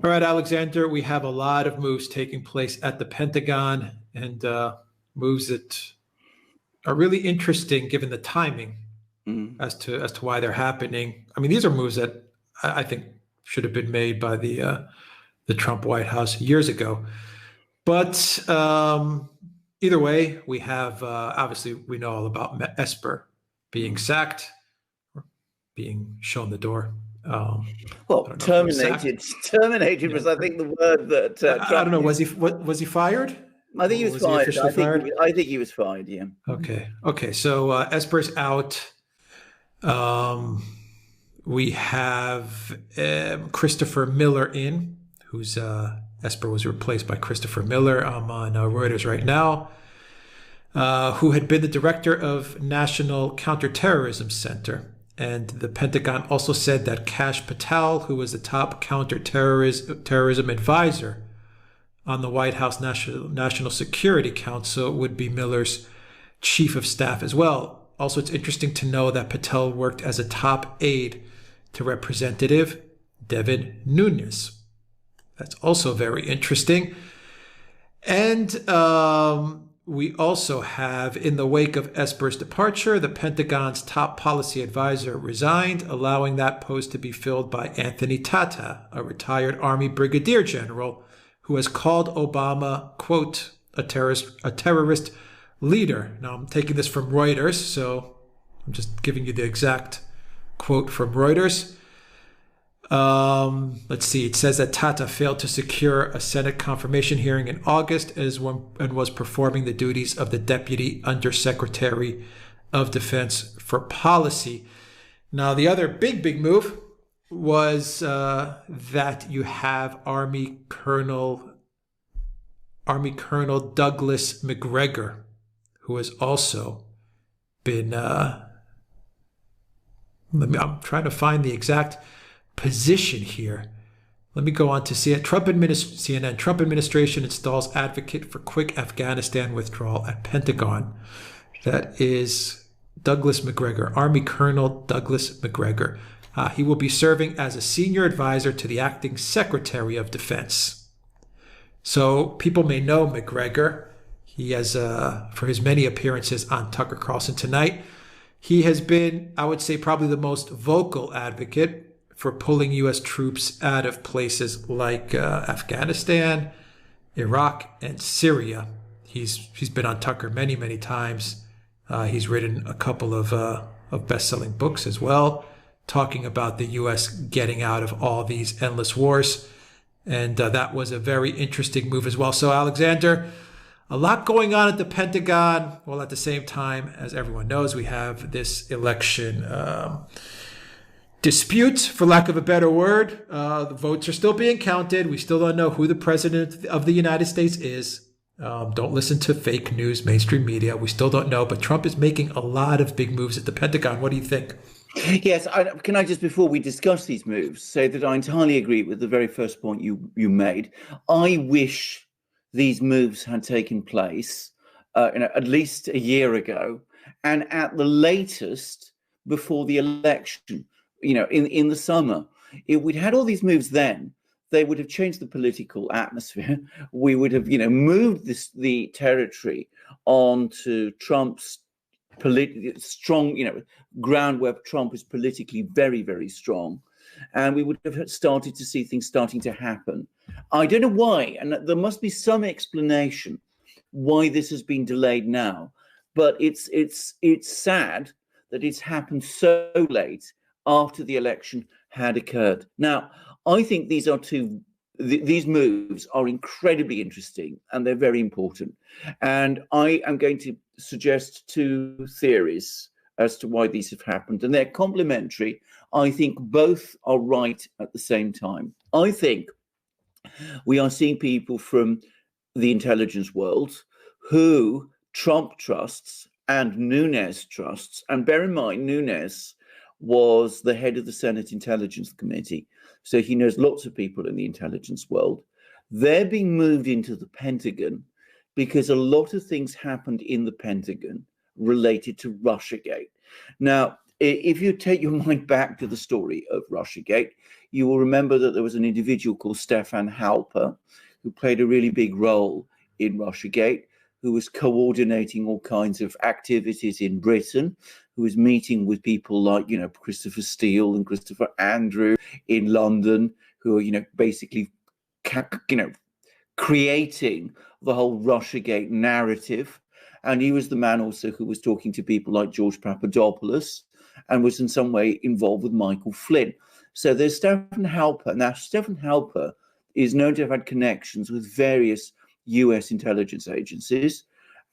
All right, Alexander, we have a lot of moves taking place at the Pentagon, and moves that are really interesting given the timing as to why they're happening. I mean, these are moves that I think should have been made by the Trump White House years ago. But either way, we have obviously we know all about Esper being sacked, being shown the door. Well, terminated. Terminated was, I think, the word that Trump I don't know. Was he fired? I think he was fired. I think he was fired. Yeah. Okay. So Esper's out. We have Christopher Miller in, who's Esper was replaced by Christopher Miller. I'm on Reuters right now. Who had been the director of National Counterterrorism Center. And the Pentagon also said that Kash Patel, who was the top counterterrorism advisor on the White House National Security Council, would be Miller's chief of staff as well. Also, it's interesting to know that Patel worked as a top aide to Representative Devin Nunes. That's also very interesting. And we also have, in the wake of Esper's departure, the Pentagon's top policy advisor resigned, allowing that post to be filled by Anthony Tata, a retired Army brigadier general who has called Obama, quote, a terrorist leader. Now, I'm taking this from Reuters, so I'm just giving you the exact quote from Reuters. Let's see. It says that Tata failed to secure a Senate confirmation hearing in August and was performing the duties of the Deputy Undersecretary of Defense for Policy. Now, the other big move was that you have Army Colonel Douglas McGregor, who has also been. I'm trying to find the exact position here. Let me go on to CNN. Trump administration installs advocate for quick Afghanistan withdrawal at Pentagon. That is Douglas McGregor, Army Colonel Douglas McGregor. He will be serving as a senior advisor to the acting Secretary of Defense. So people may know McGregor. He has, for his many appearances on Tucker Carlson Tonight, he has been, I would say, probably the most vocal advocate for pulling U.S. troops out of places like Afghanistan, Iraq, and Syria. He's been on Tucker many times. He's written a couple of best-selling books as well, talking about the U.S. getting out of all these endless wars. And that was a very interesting move as well. So, Alexander, a lot going on at the Pentagon. Well, at the same time, as everyone knows, we have this election dispute, for lack of a better word. The votes are still being counted. We still don't know who the president of the United States is. Don't listen to fake news, mainstream media. We still don't know, but Trump is making a lot of big moves at the Pentagon. What do you think? Yes, can I just, before we discuss these moves, say that I entirely agree with the very first point you made. I wish these moves had taken place at least a year ago, and at the latest before the election. In the summer, if we'd had all these moves then, they would have changed the political atmosphere. We would have, moved the territory onto Trump's strong, ground where Trump is politically very strong, and we would have started to see things starting to happen. I don't know why, and there must be some explanation why this has been delayed now. But it's sad that it's happened so late after the election had occurred. Now, I think these moves are incredibly interesting and they're very important. And I am going to suggest two theories as to why these have happened, and they're complementary. I think both are right at the same time. I think we are seeing people from the intelligence world who Trump trusts and Nunes trusts. And bear in mind, Nunes was the head of the Senate Intelligence Committee, so he knows lots of people in the intelligence world. They're being moved into the Pentagon because a lot of things happened in the Pentagon related to Russiagate. Now, if you take your mind back to the story of Russiagate, you will remember that there was an individual called Stefan Halper who played a really big role in Russiagate, who was coordinating all kinds of activities in Britain, who was meeting with people like, Christopher Steele and Christopher Andrew in London, who are, basically, creating the whole Russiagate narrative. And he was the man also who was talking to people like George Papadopoulos and was in some way involved with Michael Flynn. So there's Stefan Halper. Now, Stefan Halper is known to have had connections with various US intelligence agencies.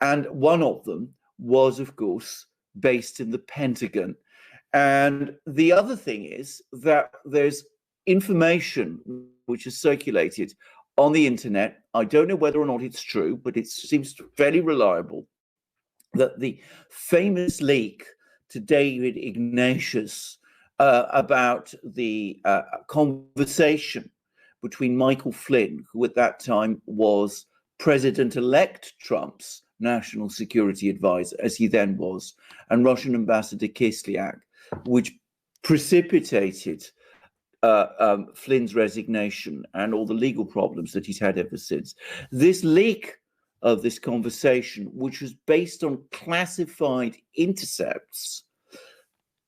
And one of them was, of course, based in the Pentagon. And the other thing is that there's information which is circulated on the internet. I don't know whether or not it's true, but it seems fairly reliable, that the famous leak to David Ignatius about the conversation between Michael Flynn, who at that time was President-elect Trump's national security advisor, as he then was, and Russian Ambassador Kislyak, which precipitated Flynn's resignation and all the legal problems that he's had ever since. This leak of this conversation, which was based on classified intercepts,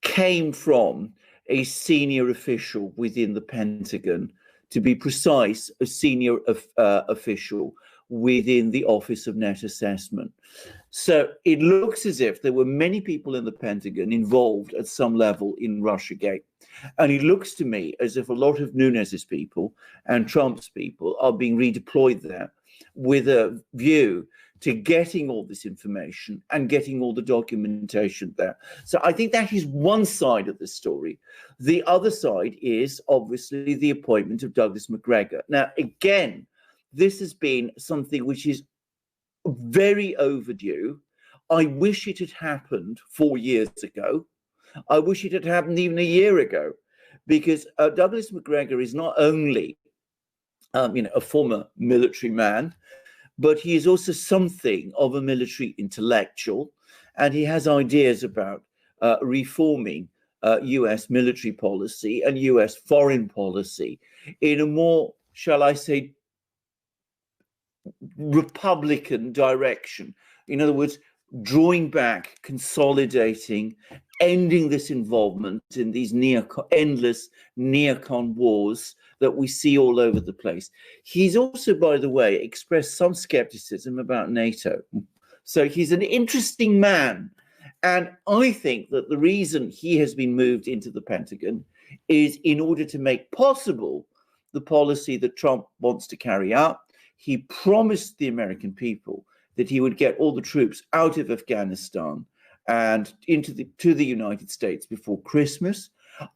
came from a senior official within the Pentagon, to be precise, a senior official within the Office of Net Assessment. So it looks as if there were many people in the Pentagon involved at some level in Russiagate. And it looks to me as if a lot of Nunes's people and Trump's people are being redeployed there with a view to getting all this information and getting all the documentation there. So I think that is one side of the story. The other side is obviously the appointment of Douglas Macgregor. Now, again, this has been something which is very overdue. I wish it had happened 4 years ago. I wish it had happened even a year ago, because Douglas Macgregor is not only a former military man, but he is also something of a military intellectual, and he has ideas about reforming US military policy and US foreign policy in a more, shall I say, Republican direction. In other words, drawing back, consolidating, ending this involvement in these endless neocon wars that we see all over the place. He's also, by the way, expressed some skepticism about NATO. So he's an interesting man. And I think that the reason he has been moved into the Pentagon is in order to make possible the policy that Trump wants to carry out. He promised the American people that he would get all the troops out of Afghanistan and to the United States before Christmas.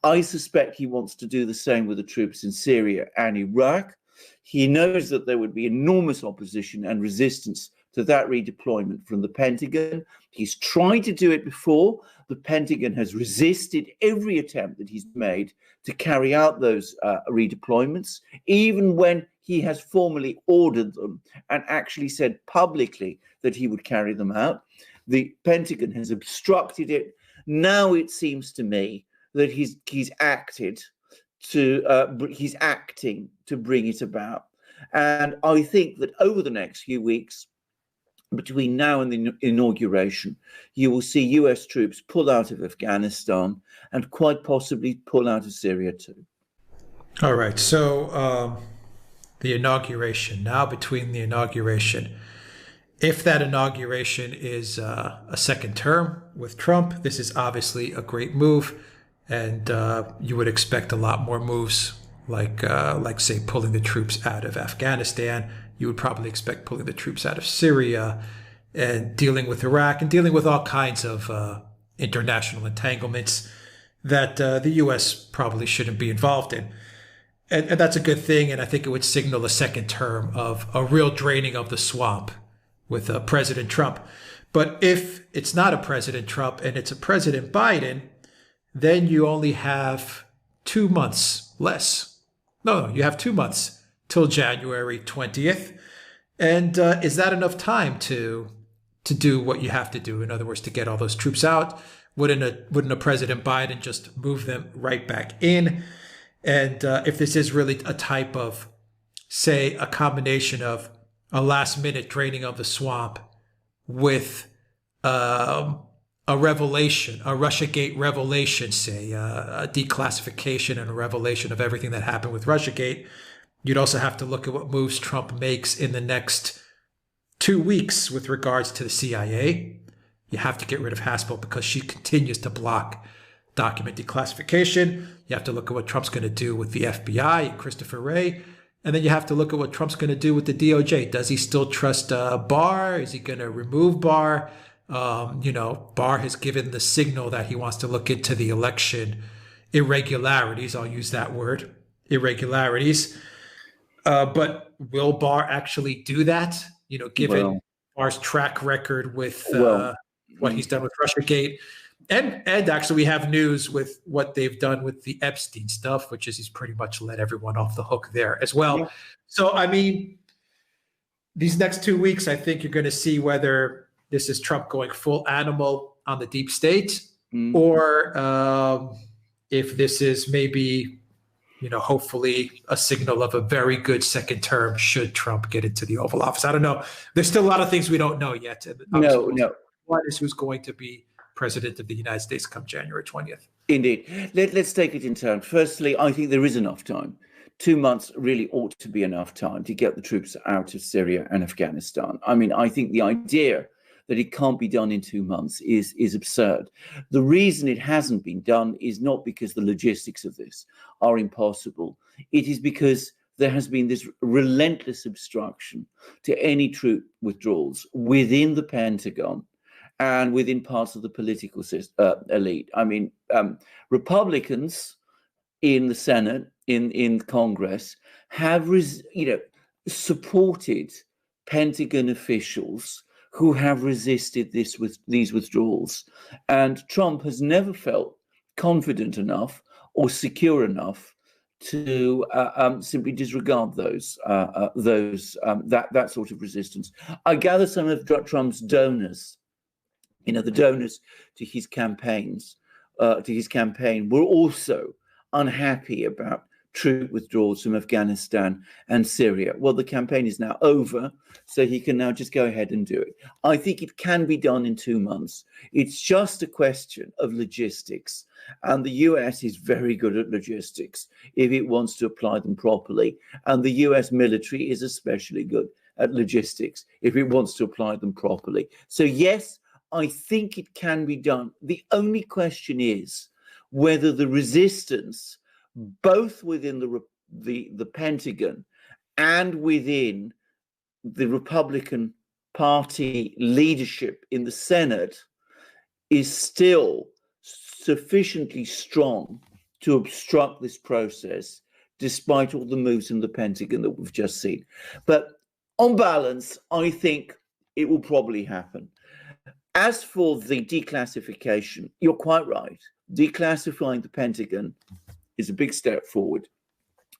I suspect he wants to do the same with the troops in Syria and Iraq. He knows that there would be enormous opposition and resistance to that redeployment from the Pentagon. He's tried to do it before. The Pentagon has resisted every attempt that he's made to carry out those redeployments, even when he has formally ordered them and actually said publicly that he would carry them out. The Pentagon has obstructed it. Now it seems to me that he's acting to bring it about. And I think that over the next few weeks, between now and the inauguration, you will see US troops pull out of Afghanistan and quite possibly pull out of Syria too. All right. So the inauguration, now between the inauguration, if that inauguration is a second term with Trump, this is obviously a great move. And you would expect a lot more moves like say, pulling the troops out of Afghanistan. You would probably expect pulling the troops out of Syria and dealing with Iraq and dealing with all kinds of international entanglements that the U.S. probably shouldn't be involved in. And that's a good thing. And I think it would signal a second term of a real draining of the swamp with President Trump. But if it's not a President Trump and it's a President Biden, then you only have 2 months less. No, you have 2 months till January 20th. And is that enough time to do what you have to do? In other words, to get all those troops out? Wouldn't a President Biden just move them right back in? And if this is really a type of, say, a combination of a last minute draining of the swamp with a revelation, a Russiagate revelation, say, a declassification and a revelation of everything that happened with Russiagate, you'd also have to look at what moves Trump makes in the next 2 weeks with regards to the CIA. You have to get rid of Haspel because she continues to block document declassification. You have to look at what Trump's going to do with the FBI and Christopher Wray. And then you have to look at what Trump's going to do with the DOJ. Does he still trust Barr? Is he going to remove Barr? Barr has given the signal that he wants to look into the election irregularities. I'll use that word, irregularities. But will Barr actually do that? Given Barr's track record with what he's done with Russiagate. And actually, we have news with what they've done with the Epstein stuff, which is he's pretty much let everyone off the hook there as well. Yeah. So, I mean, these next 2 weeks, I think you're going to see whether this is Trump going full animal on the deep state or if this is maybe, hopefully a signal of a very good second term should Trump get into the Oval Office. I don't know. There's still a lot of things we don't know yet. No. One is who's going to be president of the United States come January 20th. Indeed. Let's take it in turn. Firstly, I think there is enough time. 2 months really ought to be enough time to get the troops out of Syria and Afghanistan. I mean, I think the idea that it can't be done in 2 months is absurd. The reason it hasn't been done is not because the logistics of this are impossible. It is because there has been this relentless obstruction to any troop withdrawals within the Pentagon and within parts of the political elite. I mean, Republicans in the Senate, in Congress, have supported Pentagon officials who have resisted these withdrawals. And Trump has never felt confident enough or secure enough to simply disregard that sort of resistance. I gather some of Trump's donors, the donors to his campaign were also unhappy about troop withdrawals from Afghanistan and Syria. Well, the campaign is now over, so he can now just go ahead and do it. I think it can be done in 2 months. It's just a question of logistics. And the US is very good at logistics if it wants to apply them properly. And the US military is especially good at logistics if it wants to apply them properly. So yes, I think it can be done. The only question is whether the resistance, both within the Pentagon and within the Republican Party leadership in the Senate, is still sufficiently strong to obstruct this process, despite all the moves in the Pentagon that we've just seen. But on balance, I think it will probably happen. As for the declassification, you're quite right. Declassifying the Pentagon is a big step forward.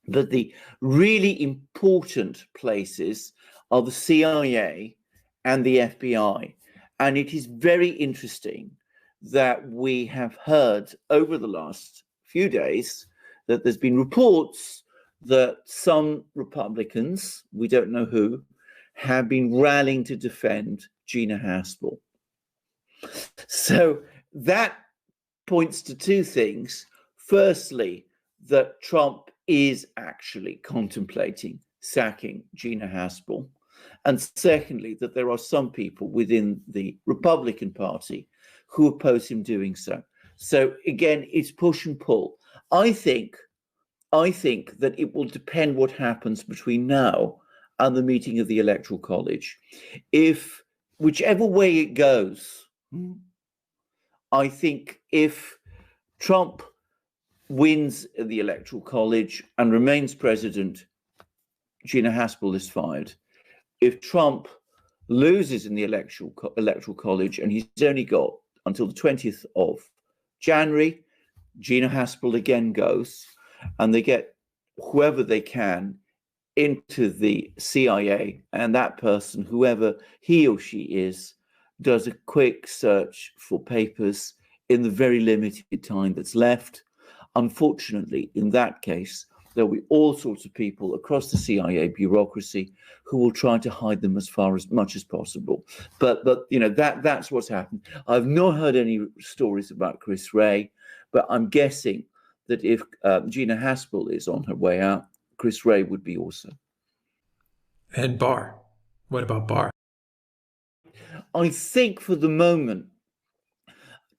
But the really important places are the CIA and the FBI. And it is very interesting that we have heard over the last few days that there's been reports that some Republicans, we don't know who, have been rallying to defend Gina Haspel. So that points to two things. Firstly, that Trump is actually contemplating sacking Gina Haspel. And secondly, that there are some people within the Republican Party who oppose him doing so. So again, it's push and pull. I think that it will depend what happens between now and the meeting of the Electoral College. If whichever way it goes, I think if Trump wins the Electoral College and remains president, Gina Haspel is fired. If Trump loses in the Electoral College and he's only got until the 20th of January, Gina Haspel again goes, and they get whoever they can into the CIA, and that person, whoever he or she is, does a quick search for papers in the very limited time that's left. unfortunately, in that case, there'll be all sorts of people across the CIA bureaucracy who will try to hide them as much as possible. But that's what's happened. I've not heard any stories about Chris Wray, but I'm guessing that if Gina Haspel is on her way out, Chris Wray would be also. And Barr. What about Barr? I think for the moment,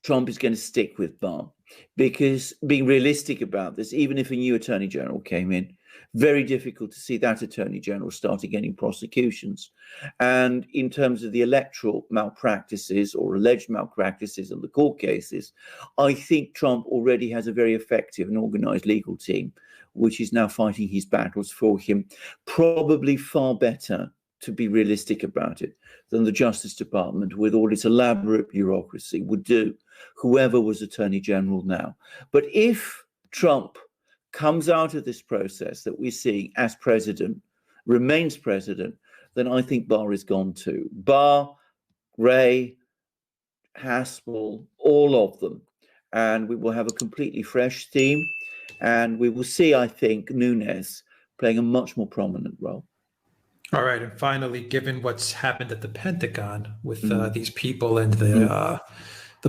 Trump is going to stick with Barr, because being realistic about this, even if a new attorney general came in, very difficult to see that attorney general starting getting prosecutions. And in terms of the electoral malpractices or alleged malpractices in the court cases, I think Trump already has a very effective and organized legal team, which is now fighting his battles for him, probably far better, to be realistic about it, than the Justice Department, with all its elaborate bureaucracy, would do, whoever was Attorney General now. But if Trump comes out of this process that we're seeing as president, remains president, then I think Barr is gone too. Barr, Wray, Haspel, all of them. And we will have a completely fresh team. And we will see, I think, Nunes playing a much more prominent role. All right. And finally, given what's happened at the Pentagon with these people and the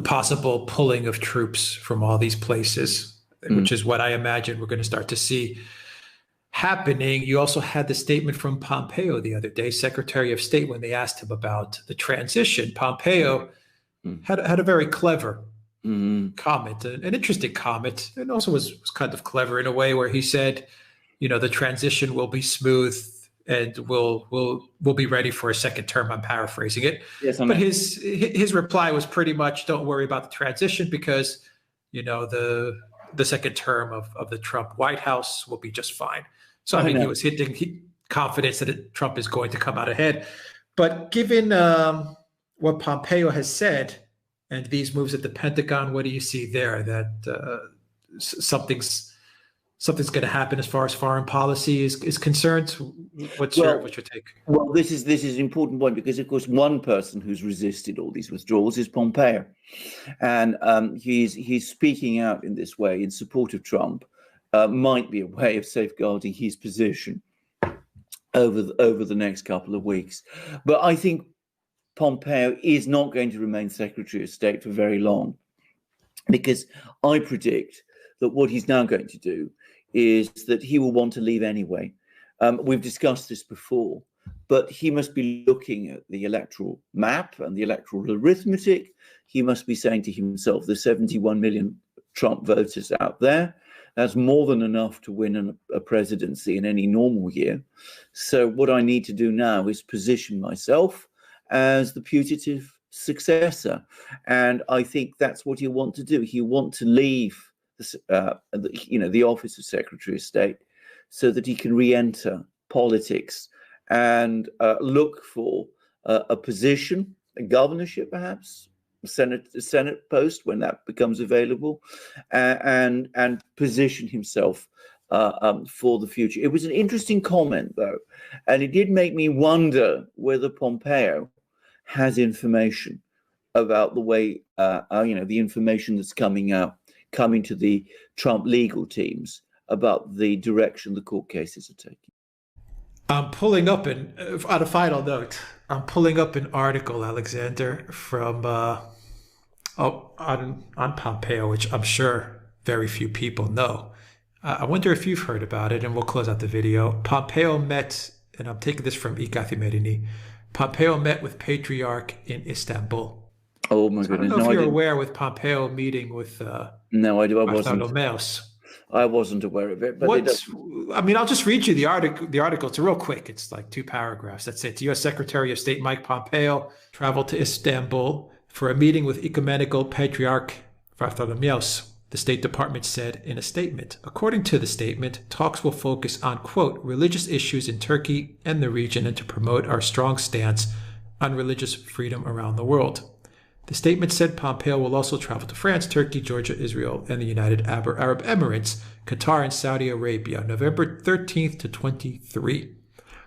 possible pulling of troops from all these places, which is what I imagine we're going to start to see happening. You also had the statement from Pompeo the other day, Secretary of State, when they asked him about the transition. Pompeo had a very clever comment, an interesting comment, and also was kind of clever in a way where he said, the transition will be smooth and we'll be ready for a second term. I'm paraphrasing it. Yes, but his reply was pretty much, don't worry about the transition, because the second term of the Trump White House will be just fine. So I mean, he was hinting confidence that Trump is going to come out ahead. But given what Pompeo has said and these moves at the Pentagon, what do you see there? That something's going to happen as far as foreign policy is concerned? What's your take? Well, this is an important point, because, of course, one person who's resisted all these withdrawals is Pompeo, and he's speaking out in this way in support of Trump. Might be a way of safeguarding his position over the next couple of weeks. But I think Pompeo is not going to remain Secretary of State for very long, because I predict that what he's now going to do is that he will want to leave anyway. We've discussed this before, but he must be looking at the electoral map and the electoral arithmetic. He must be saying to himself, there's 71 million Trump voters out there. That's more than enough to win a presidency in any normal year. So what I need to do now is position myself as the putative successor. And I think that's what he'll want to do. He'll want to leave the office of Secretary of State so that he can re-enter politics and look for a position, a governorship perhaps, a Senate post when that becomes available, and position himself for the future. It was an interesting comment, though, and it did make me wonder whether Pompeo has information about the way, the information that's coming to the Trump legal teams about the direction the court cases are taking. I'm pulling up on a final note, I'm pulling up an article, Alexander, from on Pompeo, which I'm sure very few people know. I wonder if you've heard about it, and we'll close out the video. Pompeo met, and I'm taking this from İKathmerini, Pompeo met with Patriarch in Istanbul. Oh my goodness! I don't know if you're aware with Pompeo meeting with no, I wasn't. I wasn't aware of it. But I'll just read you the article. It's real quick. It's like 2 paragraphs. That's it. U.S. Secretary of State Mike Pompeo traveled to Istanbul for a meeting with Ecumenical Patriarch Bartholomeos, the State Department said in a statement. According to the statement, talks will focus on, quote, religious issues in Turkey and the region, and to promote our strong stance on religious freedom around the world. The statement said Pompeo will also travel to France, Turkey, Georgia, Israel, and the United Arab Emirates, Qatar, and Saudi Arabia, November 13th to 23.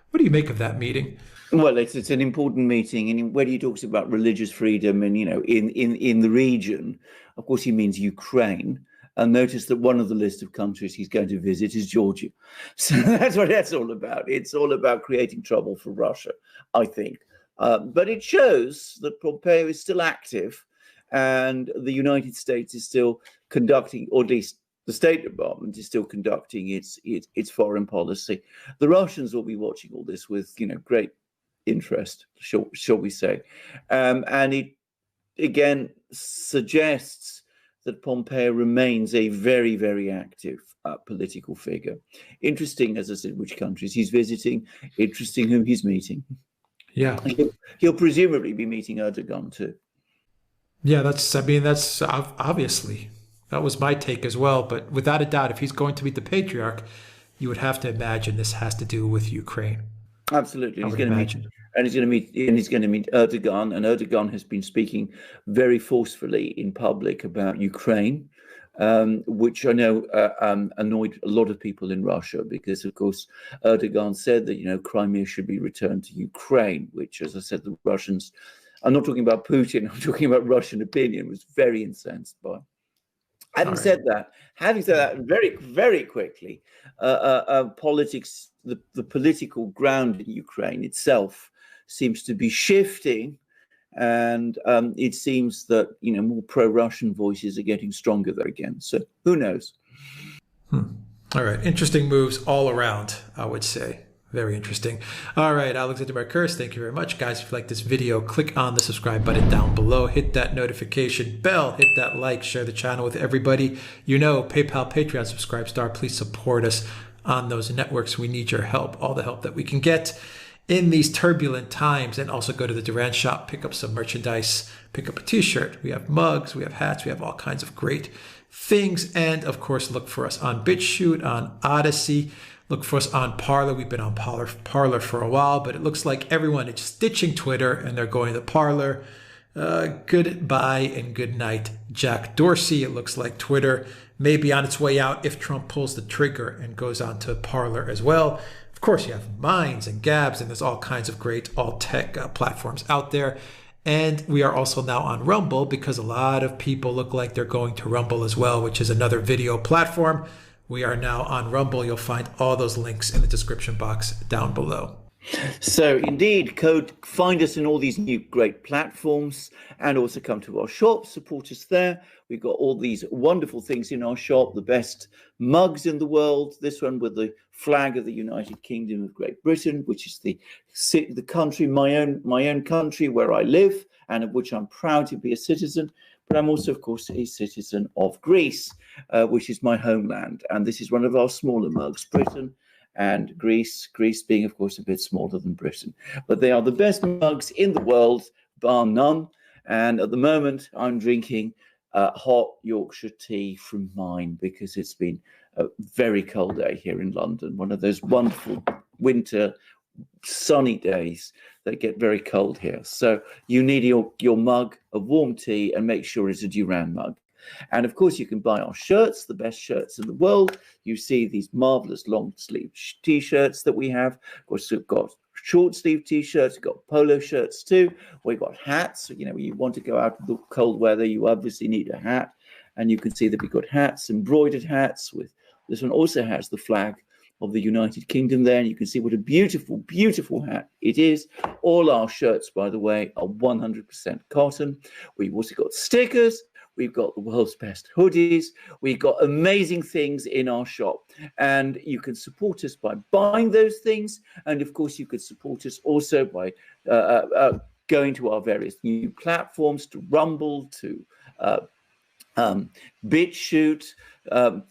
What do you make of that meeting? Well, it's an important meeting, and when he talks about religious freedom and in the region, of course he means Ukraine, and notice that one of the list of countries he's going to visit is Georgia. So that's what that's all about. It's all about creating trouble for Russia, I think. But it shows that Pompeo is still active, and the United States is still conducting, or at least the State Department is still conducting its foreign policy. The Russians will be watching all this with, great interest, shall we say. And it, again, suggests that Pompeo remains a very, very active political figure. Interesting, as I said, which countries he's visiting, interesting whom he's meeting. Yeah. He'll presumably be meeting Erdogan too. Yeah, that's obviously, that was my take as well. But without a doubt, if he's going to meet the patriarch, you would have to imagine this has to do with Ukraine. Absolutely. He's going to meet Erdogan, and Erdogan has been speaking very forcefully in public about Ukraine, which I know annoyed a lot of people in Russia, because, of course, Erdogan said that, Crimea should be returned to Ukraine, which, as I said, the Russians, I'm not talking about Putin, I'm talking about Russian opinion, was very incensed by. Having said that, very, very quickly, politics, the political ground in Ukraine itself seems to be shifting, and it seems that more pro-Russian voices are getting stronger there again. So who knows? All right, interesting moves all around, I would say. Very interesting. All right, Alexander Marcus, thank you very much. Guys, if you like this video, click on the subscribe button down below. Hit that notification bell. Hit that like. Share the channel with everybody. PayPal, Patreon, Subscribestar. Please support us on those networks. We need your help, all the help that we can get in these turbulent times. And also go to the Duran shop, pick up some merchandise, pick up a t-shirt. We have mugs, we have hats, we have all kinds of great things. And of course, look for us on BitChute, on Odyssey. Look for us on Parler. We've been on Parler for a while, but it looks like everyone is ditching Twitter and they're going to Parler. Goodbye and good night, Jack Dorsey. It looks like Twitter may be on its way out if Trump pulls the trigger and goes on to Parler as well. Of course, you have Minds and Gabs, and there's all kinds of great alt-tech platforms out there. And we are also now on Rumble, because a lot of people look like they're going to Rumble as well, which is another video platform. We are now on Rumble. You'll find all those links in the description box down below. So indeed, find us in all these new great platforms, and also come to our shop, support us there. We've got all these wonderful things in our shop, the best mugs in the world, this one with the flag of the United Kingdom of Great Britain, which is the country, my own country where I live, and of which I'm proud to be a citizen. But I'm also, of course, a citizen of Greece, which is my homeland. And this is one of our smaller mugs, Britain and Greece being, of course, a bit smaller than Britain. But they are the best mugs in the world, bar none. And at the moment, I'm drinking hot Yorkshire tea from mine, because it's been a very cold day here in London, one of those wonderful winter sunny days that get very cold here. So you need your mug of warm tea, and make sure it's a Duran mug. And of course, you can buy our shirts, the best shirts in the world. You see these marvelous long sleeve t-shirts that we have. Of course, we've got short sleeve t-shirts, we've got polo shirts too. We've got hats. So, when you want to go out in the cold weather, you obviously need a hat. And you can see that we've got hats, embroidered hats. With this one also has the flag of the United Kingdom there, and you can see what a beautiful, beautiful hat it is. All our shirts, by the way, are 100% cotton. We've also got stickers. We've got the world's best hoodies. We've got amazing things in our shop, and you can support us by buying those things. And of course, you could support us also by going to our various new platforms, to Rumble, to BitChute,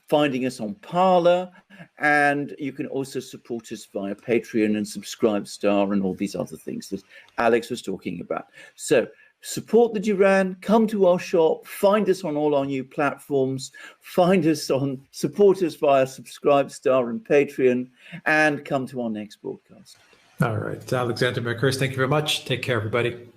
finding us on Parler, and you can also support us via Patreon and Subscribestar and all these other things that Alex was talking about. So support the Duran, come to our shop, find us on all our new platforms, support us via Subscribestar and Patreon, and come to our next broadcast. All right, Alexander Marcus, thank you very much. Take care, everybody.